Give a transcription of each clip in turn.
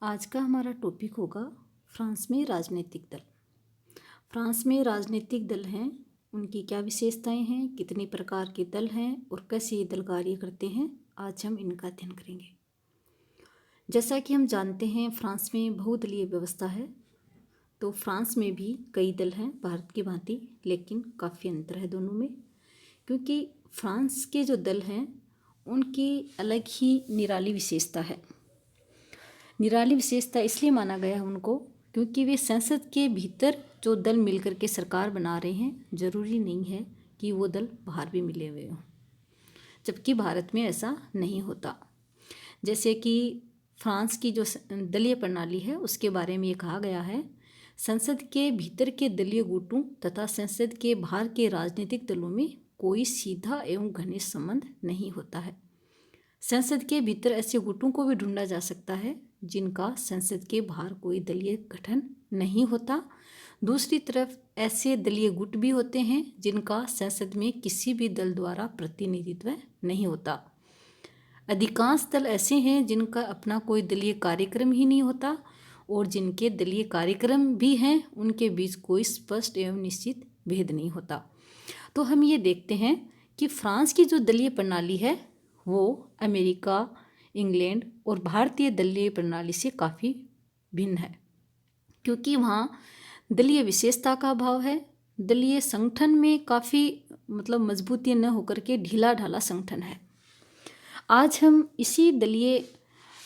आज का हमारा टॉपिक होगा फ्रांस में राजनीतिक दल। फ्रांस में राजनीतिक दल हैं, उनकी क्या विशेषताएं हैं, कितने प्रकार के दल हैं और कैसे ये दल कार्य करते हैं, आज हम इनका अध्ययन करेंगे। जैसा कि हम जानते हैं फ्रांस में बहुदलीय व्यवस्था है, तो फ्रांस में भी कई दल हैं भारत की भांति, लेकिन काफ़ी अंतर है दोनों में। क्योंकि फ्रांस के जो दल हैं उनकी अलग ही निराली विशेषता है। निराली विशेषता इसलिए माना गया है उनको क्योंकि वे संसद के भीतर जो दल मिलकर के सरकार बना रहे हैं, जरूरी नहीं है कि वो दल बाहर भी मिले हुए हों, जबकि भारत में ऐसा नहीं होता। जैसे कि फ्रांस की जो दलीय प्रणाली है उसके बारे में ये कहा गया है, संसद के भीतर के दलीय गुटों तथा संसद के बाहर के राजनीतिक दलों में कोई सीधा एवं घनिष्ठ संबंध नहीं होता है। संसद के भीतर ऐसे गुटों को भी ढूंढा जा सकता है जिनका संसद के बाहर कोई दलीय गठन नहीं होता। दूसरी तरफ ऐसे दलीय गुट भी होते हैं जिनका संसद में किसी भी दल द्वारा प्रतिनिधित्व नहीं होता। अधिकांश दल ऐसे हैं जिनका अपना कोई दलीय कार्यक्रम ही नहीं होता, और जिनके दलीय कार्यक्रम भी हैं उनके बीच कोई स्पष्ट एवं निश्चित भेद नहीं होता। तो हम ये देखते हैं कि फ्रांस की जो दलीय प्रणाली है वो अमेरिका, इंग्लैंड और भारतीय दलीय प्रणाली से काफ़ी भिन्न है, क्योंकि वहाँ दलीय विशेषता का अभाव है। दलीय संगठन में काफ़ी मजबूती न होकर के ढीला ढाला संगठन है। आज हम इसी दलीय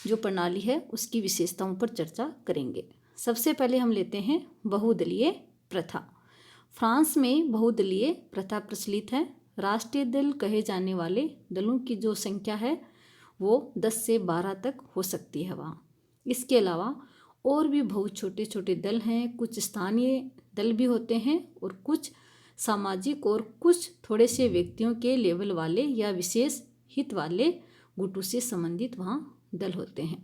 जो प्रणाली है उसकी विशेषताओं पर चर्चा करेंगे। सबसे पहले हम लेते हैं बहुदलीय प्रथा। फ्रांस में बहुदलीय प्रथा प्रचलित है। राष्ट्रीय दल कहे जाने वाले दलों की जो संख्या है वो 10 से 12 तक हो सकती है वहाँ। इसके अलावा और भी बहुत छोटे छोटे दल हैं, कुछ स्थानीय दल भी होते हैं और कुछ सामाजिक और कुछ थोड़े से व्यक्तियों के लेवल वाले या विशेष हित वाले गुटों से संबंधित वहाँ दल होते हैं।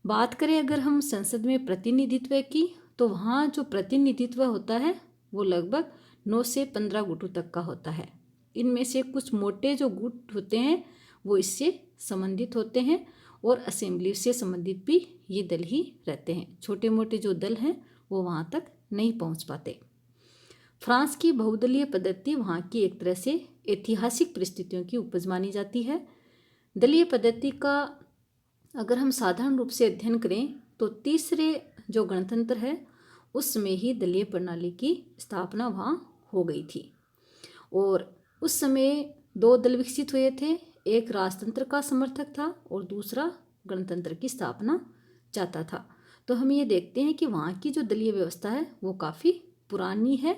बात करें अगर हम संसद में प्रतिनिधित्व की, तो वहाँ जो प्रतिनिधित्व होता है वो लगभग 9 से 15 गुटों तक का होता है। इनमें से कुछ मोटे जो गुट होते हैं वो इससे संबंधित होते हैं और असेंबली से संबंधित भी ये दल ही रहते हैं। छोटे मोटे जो दल हैं वो वहाँ तक नहीं पहुँच पाते। फ्रांस की बहुदलीय पद्धति वहाँ की एक तरह से ऐतिहासिक परिस्थितियों की उपज मानी जाती है। दलीय पद्धति का अगर हम साधारण रूप से अध्ययन करें तो तीसरे जो गणतंत्र है उसमें ही दलीय प्रणाली की स्थापना वहाँ हो गई थी, और उस समय 2 दल विकसित हुए थे। एक राजतंत्र का समर्थक था और दूसरा गणतंत्र की स्थापना चाहता था। तो हम ये देखते हैं कि वहाँ की जो दलीय व्यवस्था है वो काफ़ी पुरानी है।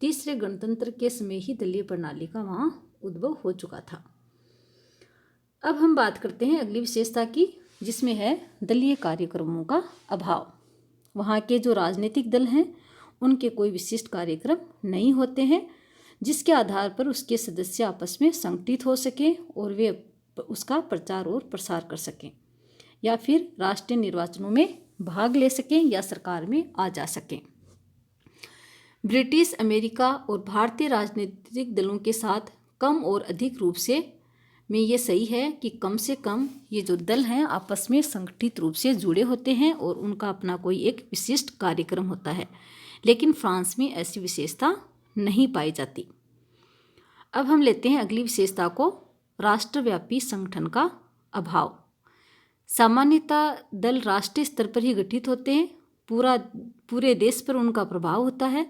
तीसरे गणतंत्र के समय ही दलीय प्रणाली का वहाँ उद्भव हो चुका था। अब हम बात करते हैं अगली विशेषता की, जिसमें है दलीय कार्यक्रमों का अभाव। वहाँ के जो राजनीतिक दल हैं उनके कोई विशिष्ट कार्यक्रम नहीं होते हैं जिसके आधार पर उसके सदस्य आपस में संगठित हो सकें और वे उसका प्रचार और प्रसार कर सकें, या फिर राष्ट्रीय निर्वाचनों में भाग ले सकें या सरकार में आ जा सकें। ब्रिटिश, अमेरिका और भारतीय राजनीतिक दलों के साथ कम और अधिक रूप से में ये सही है कि कम से कम ये जो दल हैं आपस में संगठित रूप से जुड़े होते हैं और उनका अपना कोई एक विशिष्ट कार्यक्रम होता है, लेकिन फ्रांस में ऐसी विशेषता नहीं पाई जाती। अब हम लेते हैं अगली विशेषता को, राष्ट्रव्यापी संगठन का अभाव। सामान्यतः दल राष्ट्रीय स्तर पर ही गठित होते हैं, पूरे देश पर उनका प्रभाव होता है।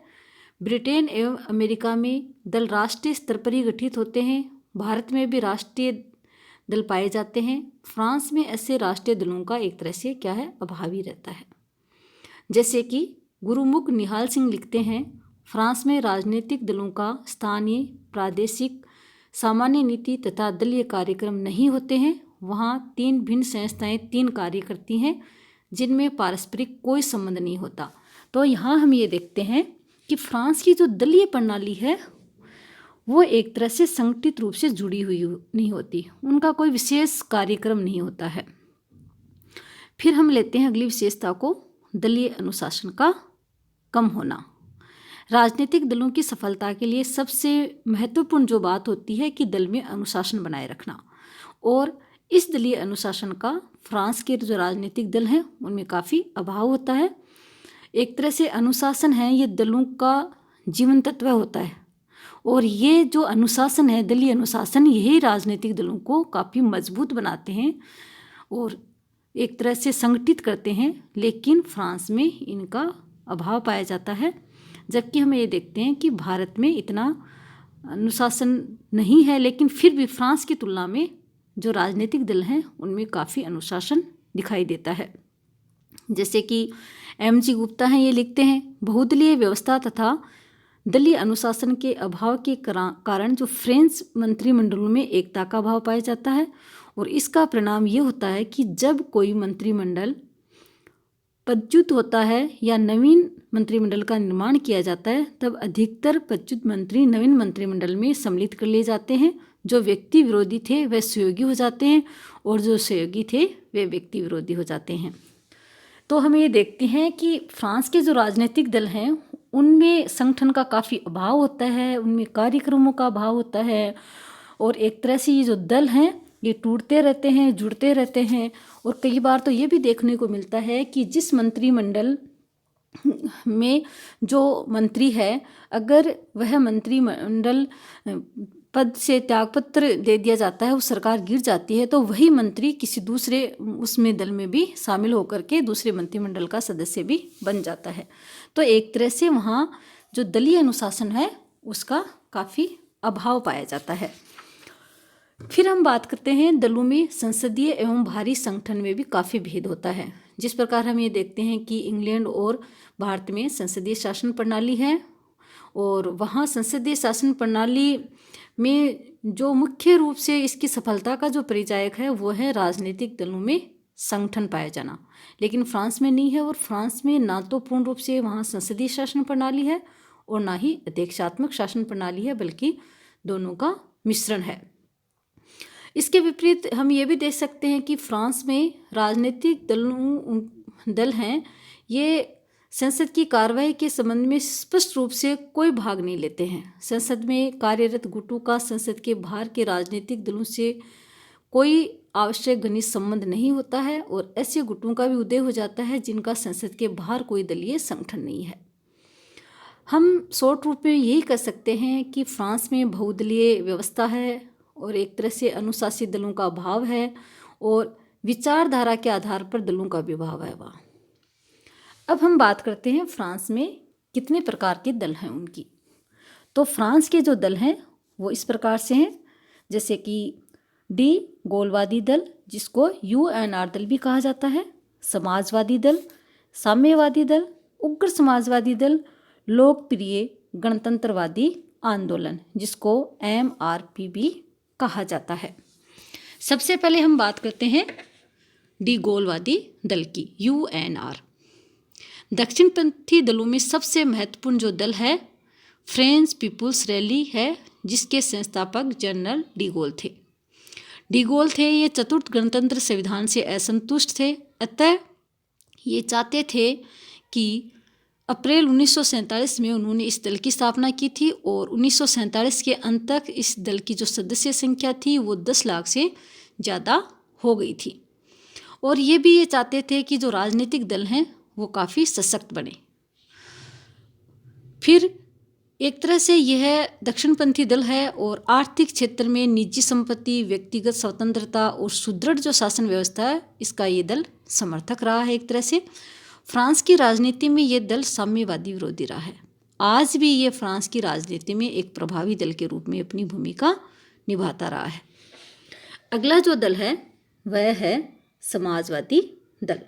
ब्रिटेन एवं अमेरिका में दल राष्ट्रीय स्तर पर ही गठित होते हैं। भारत में भी राष्ट्रीय दल पाए जाते हैं। फ्रांस में ऐसे राष्ट्रीय दलों का एक तरह से क्या है, अभाव ही रहता है। जैसे कि गुरुमुख निहाल सिंह लिखते हैं, फ्रांस में राजनीतिक दलों का स्थानीय, प्रादेशिक, सामान्य नीति तथा दलीय कार्यक्रम नहीं होते हैं। वहाँ 3 भिन्न संस्थाएं 3 कार्य करती हैं जिनमें पारस्परिक कोई संबंध नहीं होता। तो यहाँ हम ये देखते हैं कि फ्रांस की जो दलीय प्रणाली है वो एक तरह से संगठित रूप से जुड़ी हुई नहीं होती, उनका कोई विशेष कार्यक्रम नहीं होता है। फिर हम लेते हैं अगली विशेषता को, दलीय अनुशासन का कम होना। राजनीतिक दलों की सफलता के लिए सबसे महत्वपूर्ण जो बात होती है कि दल में अनुशासन बनाए रखना, और इस दलीय अनुशासन का फ्रांस के जो राजनीतिक दल हैं उनमें काफ़ी अभाव होता है। एक तरह से अनुशासन है ये दलों का जीवन तत्व होता है, और ये जो अनुशासन है, दलीय अनुशासन, यही राजनीतिक दलों को काफ़ी मजबूत बनाते हैं और एक तरह से संगठित करते हैं। लेकिन फ्रांस में इनका अभाव पाया जाता है, जबकि हम ये देखते हैं कि भारत में इतना अनुशासन नहीं है, लेकिन फिर भी फ्रांस की तुलना में जो राजनीतिक दल हैं उनमें काफ़ी अनुशासन दिखाई देता है। जैसे कि M.G. गुप्ता हैं, ये लिखते हैं, बहुदलीय व्यवस्था तथा दलीय अनुशासन के अभाव के कारण जो फ्रेंच मंत्रिमंडलों में एकता का अभाव पाया जाता है, और इसका परिणाम ये होता है कि जब कोई मंत्रिमंडल पदच्युत होता है या नवीन मंत्रिमंडल का निर्माण किया जाता है, तब अधिकतर पदच्युत मंत्री नवीन मंत्रिमंडल में सम्मिलित कर लिए जाते हैं। जो व्यक्ति विरोधी थे वे सहयोगी हो जाते हैं, और जो सहयोगी थे वे व्यक्ति विरोधी हो जाते हैं। तो हम ये देखते हैं कि फ्रांस के जो राजनीतिक दल हैं उनमें संगठन का काफ़ी अभाव होता है, उनमें कार्यक्रमों का अभाव होता है, और एक तरह से ये जो दल हैं ये टूटते रहते हैं, जुड़ते रहते हैं। और कई बार तो ये भी देखने को मिलता है कि जिस मंत्रिमंडल में जो मंत्री है, अगर वह मंत्रिमंडल पद से त्यागपत्र दे दिया जाता है, वो सरकार गिर जाती है, तो वही मंत्री किसी दूसरे उसमें दल में भी शामिल होकर के दूसरे मंत्रिमंडल का सदस्य भी बन जाता है। तो एक तरह से वहाँ जो दलीय अनुशासन है उसका काफ़ी अभाव पाया जाता है। फिर हम बात करते हैं दलों में संसदीय एवं बाहरी संगठन में भी काफ़ी भेद होता है। जिस प्रकार हम ये देखते हैं कि इंग्लैंड और भारत में संसदीय शासन प्रणाली है, और वहाँ संसदीय शासन प्रणाली में जो मुख्य रूप से इसकी सफलता का जो परिचायक है वो है राजनीतिक दलों में संगठन पाया जाना। लेकिन फ्रांस में नहीं है, और फ्रांस में ना तो पूर्ण रूप से वहाँ संसदीय शासन प्रणाली है और ना ही अध्यक्षात्मक शासन प्रणाली है, बल्कि दोनों का मिश्रण है। इसके विपरीत हम ये भी देख सकते हैं कि फ्रांस में राजनीतिक दल हैं ये संसद की कार्रवाई के संबंध में स्पष्ट रूप से कोई भाग नहीं लेते हैं। संसद में कार्यरत गुटों का संसद के बाहर के राजनीतिक दलों से कोई आवश्यक घनिष्ठ संबंध नहीं होता है, और ऐसे गुटों का भी उदय हो जाता है जिनका संसद के बाहर कोई दलीय संगठन नहीं है। हम शॉर्ट रूप में यही कह सकते हैं कि फ्रांस में बहुदलीय व्यवस्था है, और एक तरह से अनुशासित दलों का अभाव है, और विचारधारा के आधार पर दलों का भी अभाव है वहाँ। अब हम बात करते हैं फ्रांस में कितने प्रकार के दल हैं उनकी। तो फ्रांस के जो दल हैं वो इस प्रकार से हैं, जैसे कि डी गोलवादी दल, जिसको UNR दल भी कहा जाता है, समाजवादी दल, साम्यवादी दल, उग्र समाजवादी दल, लोकप्रिय गणतंत्रवादी आंदोलन, जिसको MRP भी कहा जाता है। सबसे पहले हम बात करते हैं डी गोलवादी दल की, UNR। दक्षिणपंथी दलों में सबसे महत्वपूर्ण जो दल है फ्रेंच पीपुल्स रैली है, जिसके संस्थापक जनरल डी गोल थे। ये चतुर्थ गणतंत्र संविधान से असंतुष्ट थे, अतः ये चाहते थे कि अप्रैल 1947 में उन्होंने इस दल की स्थापना की थी, और 1947 के अंत तक इस दल की जो सदस्य संख्या थी वो 10 लाख से ज़्यादा हो गई थी। और ये भी ये चाहते थे कि जो राजनीतिक दल हैं वो काफ़ी सशक्त बने। फिर एक तरह से यह दक्षिणपंथी दल है, और आर्थिक क्षेत्र में निजी संपत्ति, व्यक्तिगत स्वतंत्रता और सुदृढ़ जो शासन व्यवस्था है इसका ये दल समर्थक रहा है। एक तरह से फ्रांस की राजनीति में ये दल साम्यवादी विरोधी रहा है। आज भी ये फ्रांस की राजनीति में एक प्रभावी दल के रूप में अपनी भूमिका निभाता रहा है। अगला जो दल है वह है समाजवादी दल।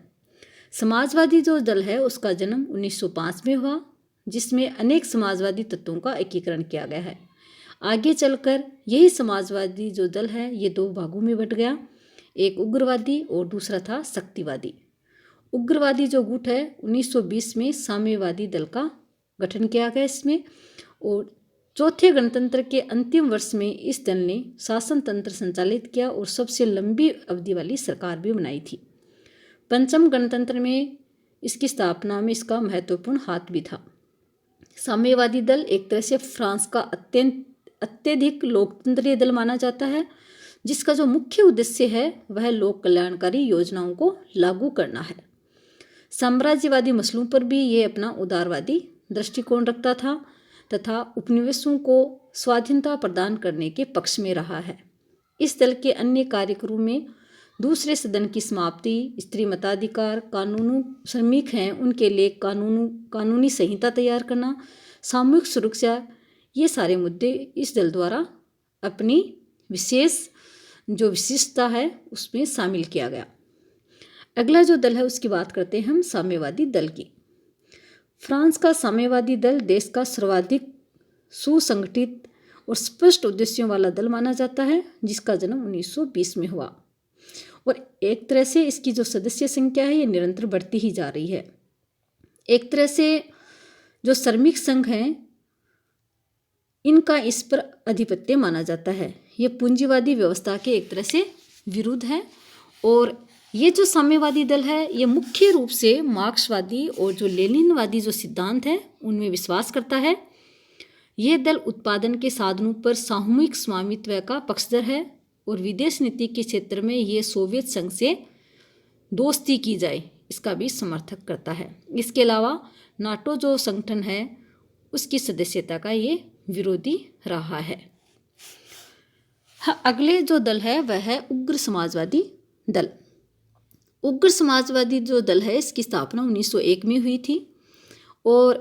समाजवादी जो दल है उसका जन्म 1905 में हुआ, जिसमें अनेक समाजवादी तत्वों का एकीकरण किया गया है। आगे चलकर यही समाजवादी जो दल है ये 2 भागों में बट गया, एक उग्रवादी और दूसरा था शक्तिवादी। उग्रवादी जो गुट है 1920 में साम्यवादी दल का गठन किया गया इसमें, और चौथे गणतंत्र के अंतिम वर्ष में इस दल ने शासन तंत्र संचालित किया और सबसे लंबी अवधि वाली सरकार भी बनाई थी। पंचम गणतंत्र में इसकी स्थापना में इसका महत्वपूर्ण हाथ भी था। साम्यवादी दल एक तरह से फ्रांस का अत्यधिक लोकतंत्रीय दल माना जाता है, जिसका जो मुख्य उद्देश्य है वह लोक कल्याणकारी योजनाओं को लागू करना है। साम्राज्यवादी मसलों पर भी ये अपना उदारवादी दृष्टिकोण रखता था तथा उपनिवेशों को स्वाधीनता प्रदान करने के पक्ष में रहा है। इस दल के अन्य कार्यक्रमों में दूसरे सदन की समाप्ति, स्त्री मताधिकार, कानूनी श्रमिक हैं उनके लिए कानूनी संहिता तैयार करना, सामूहिक सुरक्षा, ये सारे मुद्दे इस दल द्वारा अपनी विशिष्टता है उसमें शामिल किया गया। अगला जो दल है उसकी बात करते हैं हम साम्यवादी दल की। फ्रांस का साम्यवादी दल देश का सर्वाधिक सुसंगठित और स्पष्ट उद्देश्यों वाला दल माना जाता है, जिसका जन्म 1920 में हुआ और एक तरह से इसकी जो सदस्य संख्या है ये निरंतर बढ़ती ही जा रही है। एक तरह से जो श्रमिक संघ हैं इनका इस पर आधिपत्य माना जाता है। ये पूंजीवादी व्यवस्था के एक तरह से विरुद्ध है और ये जो साम्यवादी दल है ये मुख्य रूप से मार्क्सवादी और जो लेनिनवादी जो सिद्धांत है उनमें विश्वास करता है। ये दल उत्पादन के साधनों पर सामूहिक स्वामित्व का पक्षधर है और विदेश नीति के क्षेत्र में ये सोवियत संघ से दोस्ती की जाए इसका भी समर्थक करता है। इसके अलावा नाटो जो संगठन है उसकी सदस्यता का ये विरोधी रहा है। अगले जो दल है वह है उग्र समाजवादी दल। उग्र समाजवादी जो दल है इसकी स्थापना 1901 में हुई थी और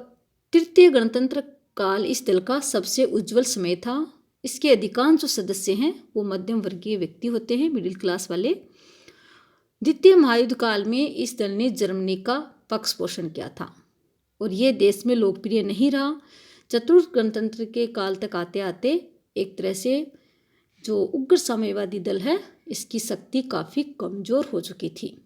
तृतीय गणतंत्र काल इस दल का सबसे उज्जवल समय था। इसके अधिकांश जो सदस्य हैं वो मध्यम वर्गीय व्यक्ति होते हैं, मिडिल क्लास वाले। द्वितीय महायुद्ध काल में इस दल ने जर्मनी का पक्ष पोषण किया था और ये देश में लोकप्रिय नहीं रहा। चतुर्थ गणतंत्र के काल तक आते आते एक तरह से जो उग्र साम्यवादी दल है इसकी शक्ति काफ़ी कमज़ोर हो चुकी थी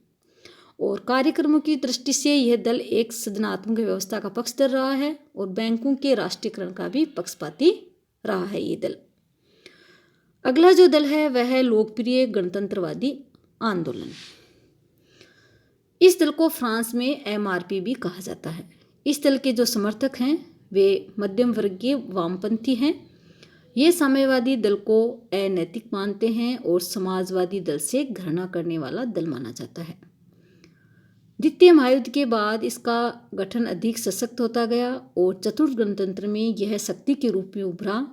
और कार्यक्रमों की दृष्टि से यह दल एक सदनात्मक व्यवस्था का पक्षधर रहा है और बैंकों के राष्ट्रीयकरण का भी पक्षपाती रहा है ये दल। अगला जो दल है वह है लोकप्रिय गणतंत्रवादी आंदोलन। इस दल को फ्रांस में MRP भी कहा जाता है। इस दल के जो समर्थक हैं वे मध्यम वर्गीय वामपंथी हैं। ये साम्यवादी दल को अनैतिक मानते हैं और समाजवादी दल से घृणा करने वाला दल माना जाता है। द्वितीय महायुद्ध के बाद इसका गठन अधिक सशक्त होता गया और चतुर्थ गणतंत्र में यह शक्ति के रूप में उभरा।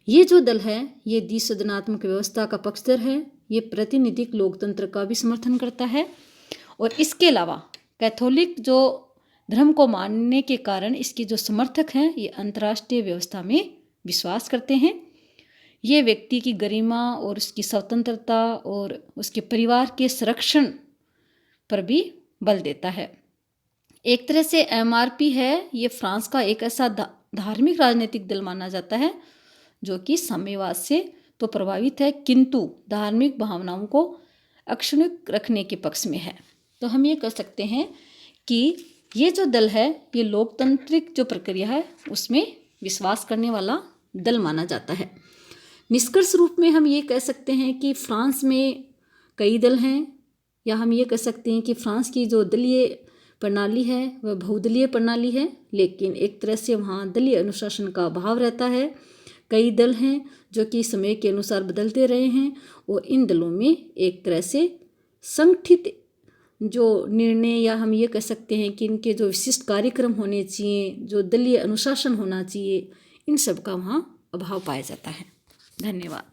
ये जो दल है ये द्विसदनात्मक व्यवस्था का पक्षधर है। ये प्रातिनिधिक लोकतंत्र का भी समर्थन करता है और इसके अलावा कैथोलिक जो धर्म को मानने के कारण इसके जो समर्थक हैं ये अंतर्राष्ट्रीय व्यवस्था में विश्वास करते हैं। ये व्यक्ति की गरिमा और उसकी स्वतंत्रता और उसके परिवार के संरक्षण पर भी बल देता है। एक तरह से MRP है ये फ्रांस का एक ऐसा धार्मिक राजनीतिक दल माना जाता है जो कि साम्यवाद से तो प्रभावित है किंतु धार्मिक भावनाओं को अक्षुण्ण रखने के पक्ष में है। तो हम ये कह सकते हैं कि ये जो दल है ये लोकतांत्रिक जो प्रक्रिया है उसमें विश्वास करने वाला दल माना जाता है। निष्कर्ष रूप में हम ये कह सकते हैं कि फ्रांस में कई दल हैं या हम ये कह सकते हैं कि फ्रांस की जो दलीय प्रणाली है वह बहुदलीय प्रणाली है, लेकिन एक तरह से वहाँ दलीय अनुशासन का अभाव रहता है। कई दल हैं जो कि समय के अनुसार बदलते रहे हैं और इन दलों में एक तरह से संगठित जो निर्णय या हम ये कह सकते हैं कि इनके जो विशिष्ट कार्यक्रम होने चाहिए, जो दलीय अनुशासन होना चाहिए, इन सब का वहाँ अभाव पाया जाता है। धन्यवाद।